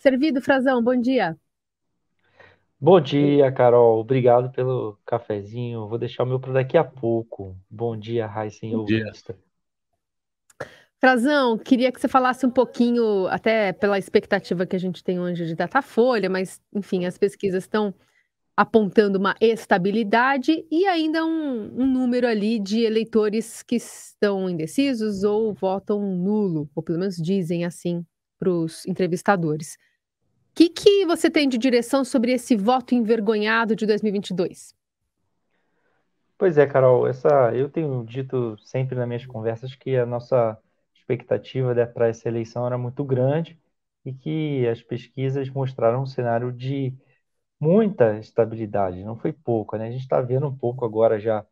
Servido, Frazão, bom dia. Bom dia, Carol. Obrigado pelo cafezinho. Vou deixar o meu para daqui a pouco. Bom dia, Raíssa e Bom dia. ouvintes. Frazão, queria que você falasse um pouquinho, até pela expectativa que a gente tem hoje de Datafolha, mas, enfim, as pesquisas estão apontando uma estabilidade e ainda um número ali de eleitores que estão indecisos ou votam nulo, ou pelo menos dizem assim para os entrevistadores. O que você tem de direção sobre esse voto envergonhado de 2022? Pois é, Carol, eu tenho dito sempre nas minhas conversas que a nossa expectativa para essa eleição era muito grande e que as pesquisas mostraram um cenário de muita estabilidade, não foi pouco, né? A gente está vendo um pouco agora já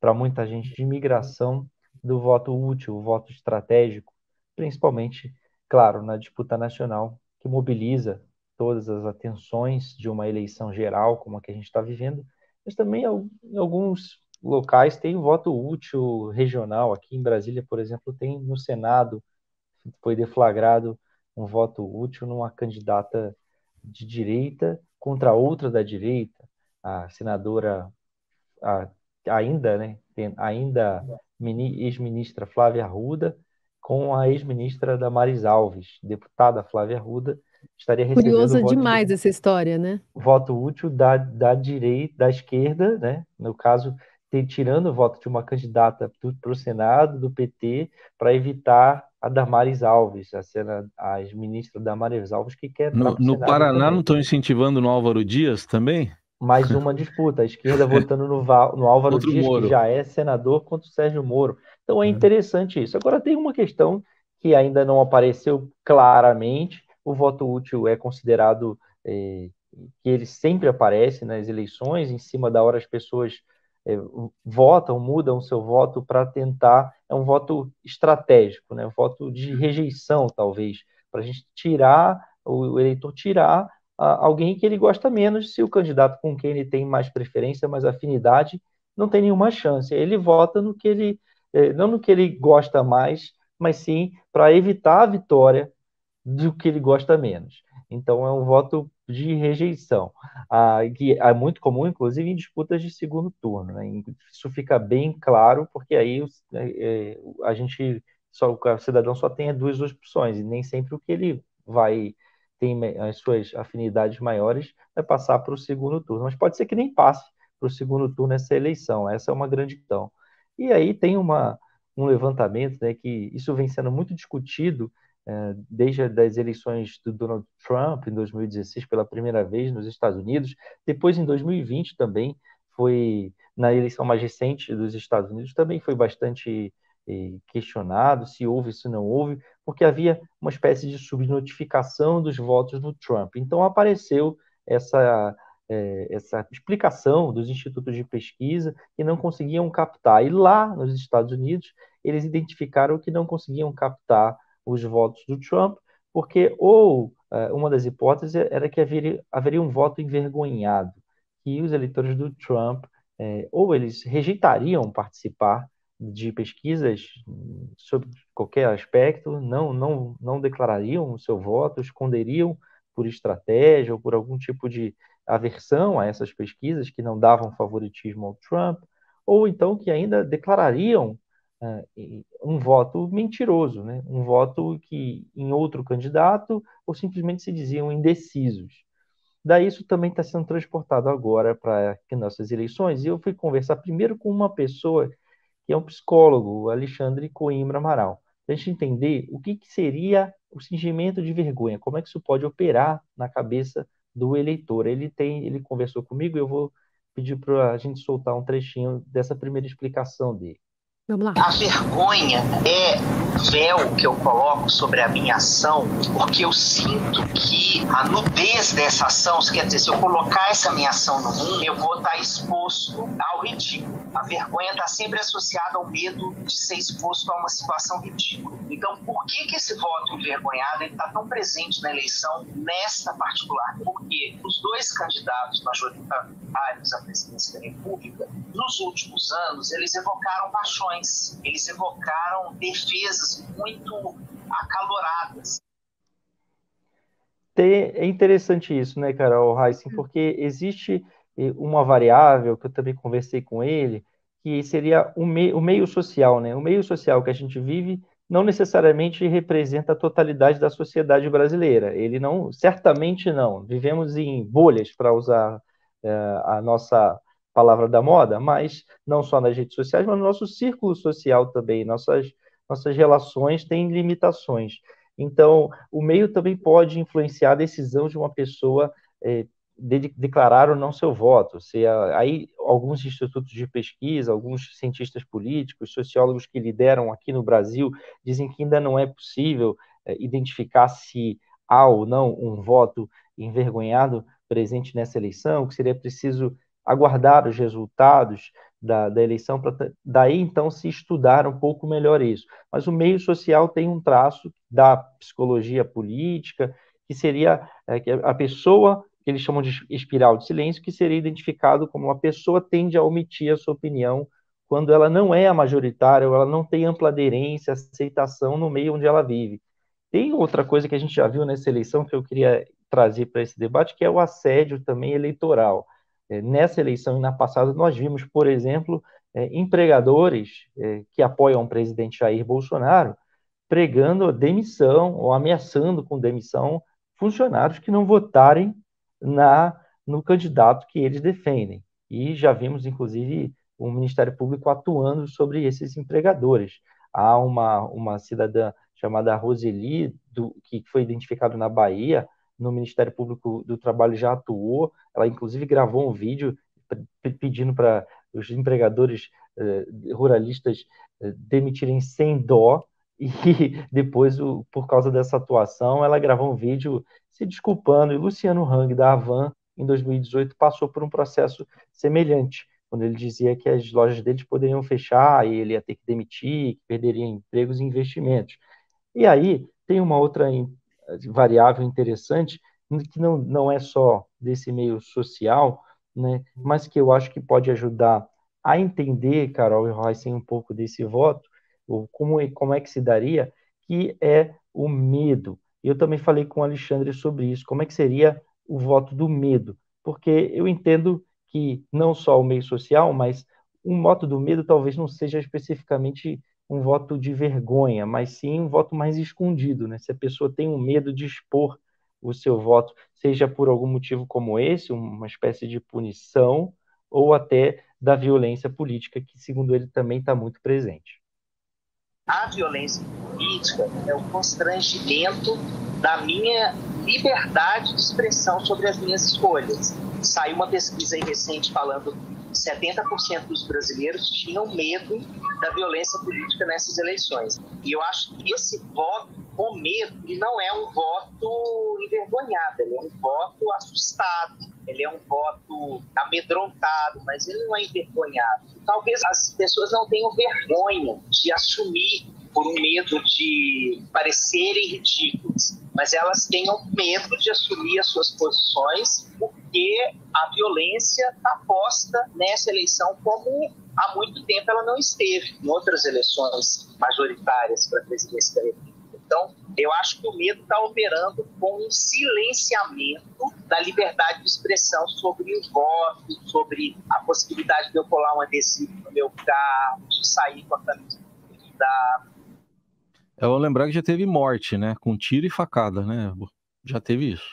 para muita gente de migração do voto útil, o voto estratégico, principalmente, claro, na disputa nacional, que mobiliza todas as atenções de uma eleição geral, como a que a gente está vivendo, mas também em alguns locais tem voto útil regional. Aqui em Brasília, por exemplo, tem no Senado, foi deflagrado um voto útil numa candidata de direita contra outra da direita, a senadora a, ainda, né, ainda ex-ministra Flávia Arruda com a ex-ministra Damares Alves, deputada Flávia Arruda, estaria recebendo Curiosa demais essa história, né? voto útil da direita, da esquerda, né? No caso, tirando o voto de uma candidata para o Senado do PT para evitar a Damares Alves, a ex-ministra Damares Alves, que quer entrar No, para o no Senado Paraná não também. estão incentivando no Álvaro Dias também? Mais uma disputa, a esquerda votando no Álvaro Outro Dias, que Moro. já é senador, contra o Sérgio Moro. Então é É. interessante isso. Agora tem uma questão que ainda não apareceu claramente. O voto útil é considerado que ele sempre aparece nas eleições, em cima da hora as pessoas votam, mudam o seu voto para tentar. É um voto estratégico, né? Um voto de rejeição, talvez, para a gente tirar, o eleitor tirar alguém que ele gosta menos, se o candidato com quem ele tem mais preferência, mais afinidade, não tem nenhuma chance. Ele vota no que ele, não no que ele gosta mais, mas sim para evitar a vitória do que ele gosta menos. Então é um voto de rejeição, que é muito comum, inclusive, em disputas de segundo turno. Né? Isso fica bem claro, porque aí a gente, o cidadão só tem duas opções, e nem sempre o que ele vai tem as suas afinidades maiores vai passar para o segundo turno. Mas pode ser que nem passe para o segundo turno essa eleição. Essa é uma grande questão. E aí tem um levantamento, né, que isso vem sendo muito discutido desde as eleições do Donald Trump em 2016 pela primeira vez nos Estados Unidos, depois em 2020 também foi na eleição mais recente dos Estados Unidos também foi bastante questionado se houve, se não houve, porque havia uma espécie de subnotificação dos votos do Trump. Então apareceu essa essa explicação dos institutos de pesquisa que não conseguiam captar. E lá nos Estados Unidos, eles identificaram que não conseguiam captar os votos do Trump, porque uma das hipóteses era que haveria um voto envergonhado, que os eleitores do Trump ou eles rejeitariam participar de pesquisas sobre qualquer aspecto, não declarariam o seu voto, esconderiam por estratégia ou por algum tipo de aversão a essas pesquisas que não davam favoritismo ao Trump, ou então que ainda declarariam um voto mentiroso, né? Um voto que em outro candidato ou simplesmente se diziam indecisos. Daí isso também está sendo transportado agora para nossas eleições. E eu fui conversar primeiro com uma pessoa que é um psicólogo, o Alexandre Coimbra Amaral, para a gente entender que seria o fingimento de vergonha, como é que isso pode operar na cabeça do eleitor. Ele conversou comigo e eu vou pedir para a gente soltar um trechinho dessa primeira explicação dele. Vamos lá. A vergonha é um véu que eu coloco sobre a minha ação, porque eu sinto que a nudez dessa ação, quer dizer, se eu colocar essa minha ação no mundo, eu vou estar exposto ao ridículo. A vergonha está sempre associada ao medo de ser exposto a uma situação ridícula. Então, por que esse voto envergonhado está tão presente na eleição nesta particular? Porque os dois candidatos majoritários à presidência da República, nos últimos anos, eles evocaram paixões, eles evocaram defesas muito acaloradas. É interessante isso, né, Carol Heissen, porque existe uma variável que eu também conversei com ele, que seria o meio social, né? O meio social que a gente vive não necessariamente representa a totalidade da sociedade brasileira. Ele não, certamente não. Vivemos em bolhas, para usar a nossa palavra da moda, mas não só nas redes sociais, mas no nosso círculo social também. Nossas relações têm limitações. Então, o meio também pode influenciar a decisão de uma pessoa declarar ou não seu voto. Aí, alguns institutos de pesquisa, alguns cientistas políticos, sociólogos que lideram aqui no Brasil, dizem que ainda não é possível identificar se há ou não um voto envergonhado presente nessa eleição, que seria preciso aguardar os resultados da eleição para daí então se estudar um pouco melhor isso. Mas o meio social tem um traço da psicologia política, que seria que a pessoa, que eles chamam de espiral de silêncio, que seria identificado como uma pessoa tende a omitir a sua opinião quando ela não é a majoritária, ou ela não tem ampla aderência, aceitação no meio onde ela vive. Tem outra coisa que a gente já viu nessa eleição que eu queria trazer para esse debate, que é o assédio também eleitoral. Nessa eleição e na passada, nós vimos, por exemplo, empregadores que apoiam o presidente Jair Bolsonaro pregando demissão ou ameaçando com demissão funcionários que não votarem no candidato que eles defendem. E já vimos, inclusive, o Ministério Público atuando sobre esses empregadores. Há uma cidadã chamada Roseli, que foi identificada na Bahia, no Ministério Público do Trabalho já atuou, ela inclusive gravou um vídeo pedindo para os empregadores ruralistas demitirem sem dó, e depois, por causa dessa atuação, ela gravou um vídeo se desculpando, e Luciano Hang, da Havan, em 2018, passou por um processo semelhante, quando ele dizia que as lojas deles poderiam fechar e ele ia ter que demitir, que perderia empregos e investimentos. E aí tem uma outra variável interessante, que não é só desse meio social, né, mas que eu acho que pode ajudar a entender, Carol e Royce, um pouco desse voto, ou como é que se daria, que é o medo. Eu também falei com o Alexandre sobre isso, como é que seria o voto do medo, porque eu entendo que não só o meio social, mas um voto do medo talvez não seja especificamente um voto de vergonha, mas sim um voto mais escondido, né? Se a pessoa tem um medo de expor o seu voto, seja por algum motivo como esse, uma espécie de punição, ou até da violência política, que, segundo ele, também está muito presente. A violência política é o constrangimento da minha liberdade de expressão sobre as minhas escolhas. Saiu uma pesquisa aí recente falando que 70% dos brasileiros tinham medo da violência política nessas eleições. E eu acho que esse voto com medo, ele não é um voto envergonhado, ele é um voto assustado, ele é um voto amedrontado, mas ele não é envergonhado. Talvez as pessoas não tenham vergonha de assumir por um medo de parecerem ridículas, mas elas tenham medo de assumir as suas posições porque a violência está posta nessa eleição como há muito tempo ela não esteve em outras eleições majoritárias para a presidência da República. Então, eu acho que o medo está operando com um silenciamento da liberdade de expressão sobre o voto, sobre a possibilidade de eu colar um adesivo no meu carro, de sair com a camisa da... Eu vou lembrar que já teve morte, né? Com tiro e facada, né? Já teve isso.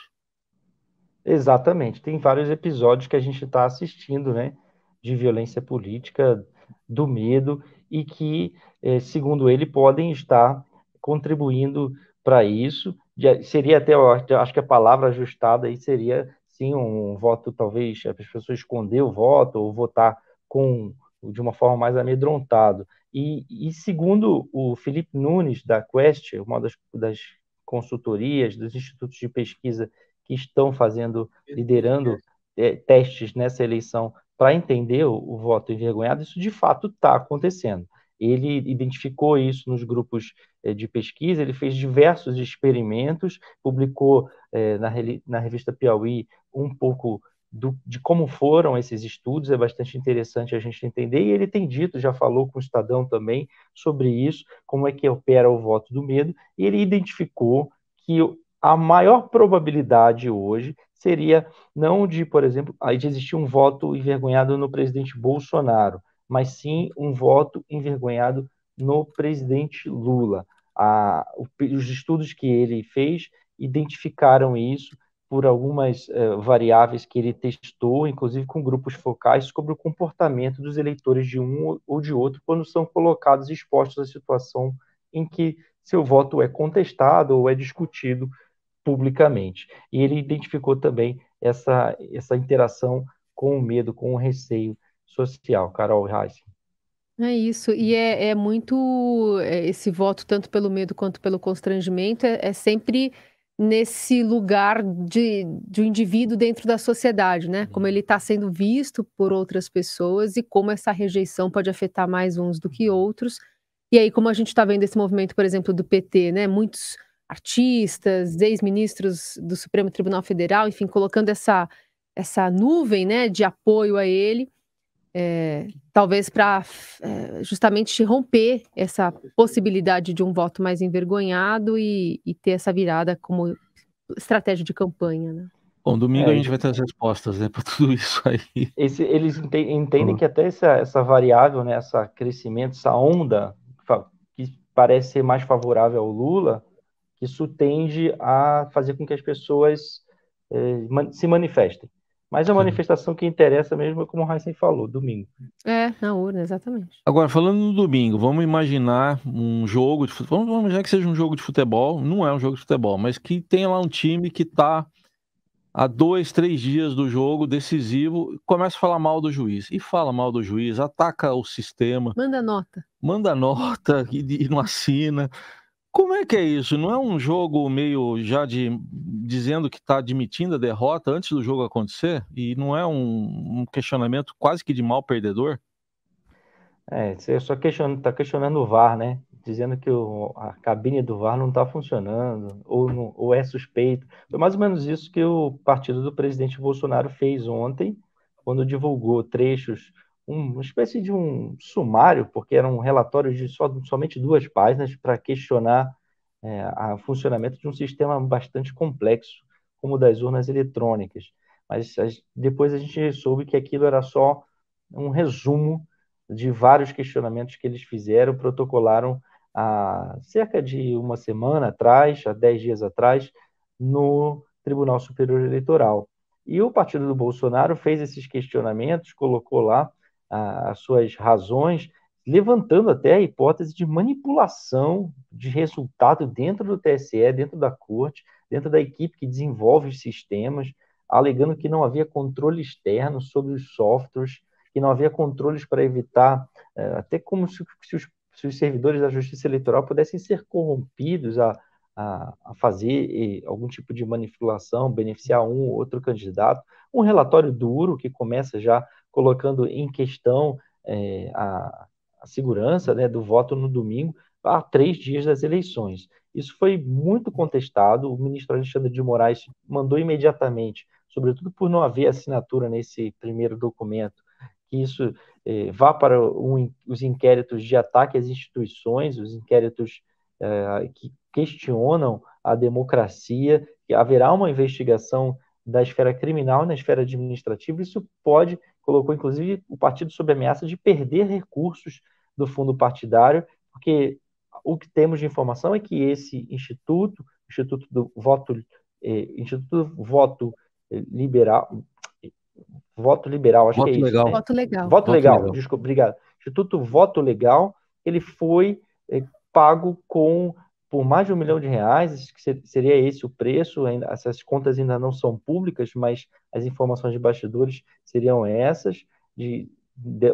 Exatamente. Tem vários episódios que a gente está assistindo, né? De violência política, do medo, e que, segundo ele, podem estar contribuindo para isso. Seria até, eu acho que a palavra ajustada aí seria, sim, um voto, talvez, a pessoa esconder o voto ou votar de uma forma mais amedrontada. E segundo o Felipe Nunes, da Quest, uma das consultorias, dos institutos de pesquisa que estão liderando testes nessa eleição para entender o voto envergonhado, isso de fato está acontecendo. Ele identificou isso nos grupos de pesquisa, ele fez diversos experimentos, publicou na revista Piauí um pouco de como foram esses estudos, é bastante interessante a gente entender, e ele tem dito, já falou com o Estadão também sobre isso, como é que opera o voto do medo, e ele identificou que a maior probabilidade hoje seria não de, por exemplo, de existir um voto envergonhado no presidente Bolsonaro, mas sim um voto envergonhado no presidente Lula. Os estudos que ele fez identificaram isso por algumas variáveis que ele testou, inclusive com grupos focais, sobre o comportamento dos eleitores de um ou de outro quando são colocados e expostos à situação em que seu voto é contestado ou é discutido publicamente. E ele identificou também essa interação com o medo, com o receio social. Carol Reis. É isso, e é muito esse voto tanto pelo medo quanto pelo constrangimento é sempre nesse lugar de um indivíduo dentro da sociedade, né, como ele está sendo visto por outras pessoas e como essa rejeição pode afetar mais uns do que outros. E aí como a gente está vendo esse movimento, por exemplo, do PT, né, muitos artistas, ex-ministros do Supremo Tribunal Federal, enfim, colocando essa nuvem, né, de apoio a ele. Talvez para justamente romper essa possibilidade de um voto mais envergonhado e ter essa virada como estratégia de campanha, né. Bom, domingo a gente vai ter as respostas, né, para tudo isso aí. Eles entendem que até essa variável, né, esse crescimento, essa onda que parece ser mais favorável ao Lula, que isso tende a fazer com que as pessoas se manifestem. Mas a manifestação que interessa mesmo é como o Heisen falou, domingo. Na urna, exatamente. Agora, falando no domingo, vamos imaginar um jogo de futebol. Vamos imaginar que seja um jogo de futebol. Não é um jogo de futebol, mas que tenha lá um time que está há 2, 3 dias do jogo decisivo, começa a falar mal do juiz. E fala mal do juiz, ataca o sistema. Manda nota E não assina. Como é que é isso? Não é um jogo meio já dizendo que está admitindo a derrota antes do jogo acontecer? E não é um questionamento quase que de mal perdedor? Você só está questionando o VAR, né? Dizendo que a cabine do VAR não está funcionando, ou é suspeito. Foi mais ou menos isso que o partido do presidente Bolsonaro fez ontem, quando divulgou trechos, uma espécie de um sumário, porque era um relatório de somente 2 páginas, para questionar o funcionamento de um sistema bastante complexo, como o das urnas eletrônicas. Mas depois a gente soube que aquilo era só um resumo de vários questionamentos que eles fizeram, protocolaram há cerca de uma semana atrás, há 10 dias atrás, no Tribunal Superior Eleitoral. E o partido do Bolsonaro fez esses questionamentos, colocou lá as suas razões, levantando até a hipótese de manipulação de resultado dentro do TSE, dentro da corte, dentro da equipe que desenvolve os sistemas, alegando que não havia controle externo sobre os softwares, que não havia controles para evitar, até como se os servidores da Justiça Eleitoral pudessem ser corrompidos a fazer algum tipo de manipulação, beneficiar um ou outro candidato. Um relatório duro que começa já colocando em questão a segurança, né, do voto no domingo, há 3 dias das eleições. Isso foi muito contestado. O ministro Alexandre de Moraes mandou imediatamente, sobretudo por não haver assinatura nesse primeiro documento, que isso vá para os inquéritos de ataque às instituições, os inquéritos que questionam a democracia, que haverá uma investigação da esfera criminal na esfera administrativa. Isso colocou inclusive o partido sob ameaça de perder recursos do fundo partidário, porque o que temos de informação é que esse Instituto Voto Liberal, acho que é isso, Legal. né? Voto legal. Voto legal, desculpa, obrigado. Instituto Voto Legal, ele foi pago por mais de R$1 milhão, que seria esse o preço. Essas contas ainda não são públicas, mas as informações de bastidores seriam essas, de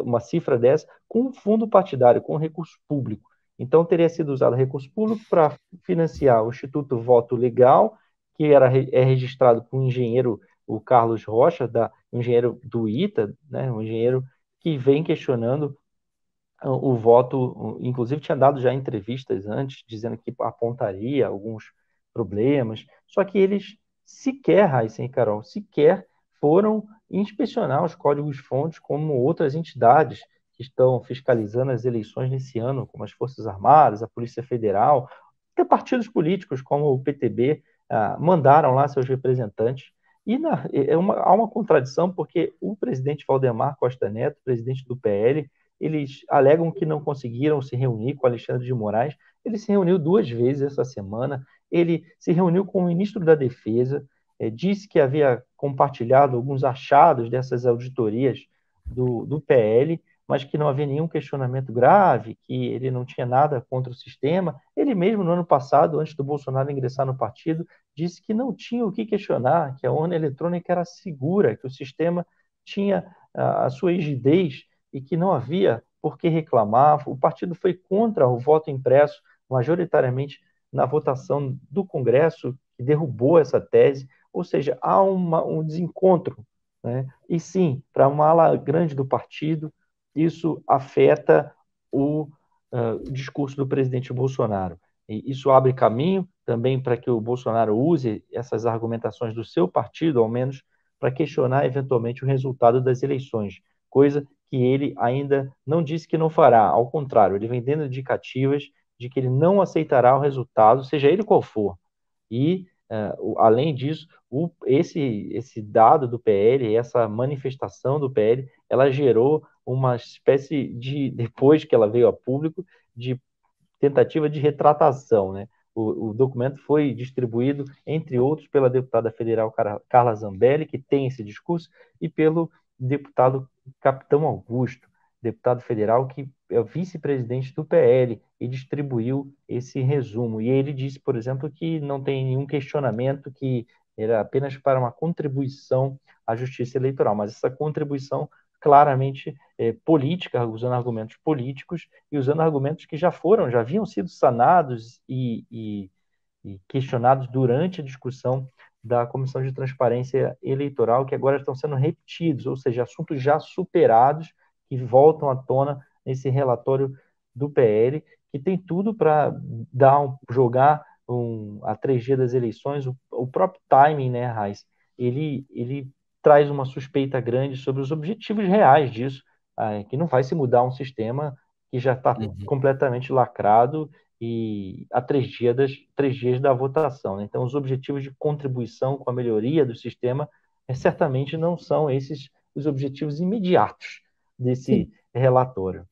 uma cifra dessa, com um fundo partidário, com recurso público. Então, teria sido usado recurso público para financiar o Instituto Voto Legal, que é registrado por um engenheiro, o Carlos Rocha, um engenheiro do ITA, né, um engenheiro que vem questionando o voto, inclusive tinha dado já entrevistas antes, dizendo que apontaria alguns problemas, só que eles sequer, Raíssa e Carol, sequer foram inspecionar os códigos-fontes como outras entidades que estão fiscalizando as eleições nesse ano, como as Forças Armadas, a Polícia Federal, até partidos políticos como o PTB mandaram lá seus representantes. E há uma contradição, porque o presidente Valdemar Costa Neto, presidente do PL, eles alegam que não conseguiram se reunir com Alexandre de Moraes. Ele se reuniu 2 vezes essa semana, ele se reuniu com o ministro da Defesa, disse que havia compartilhado alguns achados dessas auditorias do PL, mas que não havia nenhum questionamento grave, que ele não tinha nada contra o sistema. Ele mesmo, no ano passado, antes do Bolsonaro ingressar no partido, disse que não tinha o que questionar, que a urna eletrônica era segura, que o sistema tinha a sua rigidez e que não havia por que reclamar. O partido foi contra o voto impresso, majoritariamente na votação do Congresso, que derrubou essa tese, ou seja, há um desencontro, né? E sim, para uma ala grande do partido, isso afeta o discurso do presidente Bolsonaro. E isso abre caminho também para que o Bolsonaro use essas argumentações do seu partido, ao menos, para questionar eventualmente o resultado das eleições, coisa que ele ainda não disse que não fará. Ao contrário, ele vem dando indicativas de que ele não aceitará o resultado, seja ele qual for. E, além disso, esse dado do PL, essa manifestação do PL, ela gerou uma espécie de, depois que ela veio a público, de tentativa de retratação, né? O documento foi distribuído, entre outros, pela deputada federal Carla Zambelli, que tem esse discurso, e pelo deputado Capitão Augusto, deputado federal que é o vice-presidente do PL, e distribuiu esse resumo. E ele disse, por exemplo, que não tem nenhum questionamento, que era apenas para uma contribuição à justiça eleitoral, mas essa contribuição claramente política, usando argumentos políticos e usando argumentos que já haviam sido sanados e questionados durante a discussão da Comissão de Transparência Eleitoral, que agora estão sendo repetidos, ou seja, assuntos já superados que voltam à tona nesse relatório do PL, que tem tudo para jogar a 3 dias das eleições. O próprio timing, né, Raiz, ele traz uma suspeita grande sobre os objetivos reais disso, que não vai se mudar um sistema que já está completamente lacrado e há 3 dias da votação, né? Então, os objetivos de contribuição com a melhoria do sistema certamente não são esses os objetivos imediatos desse relatório.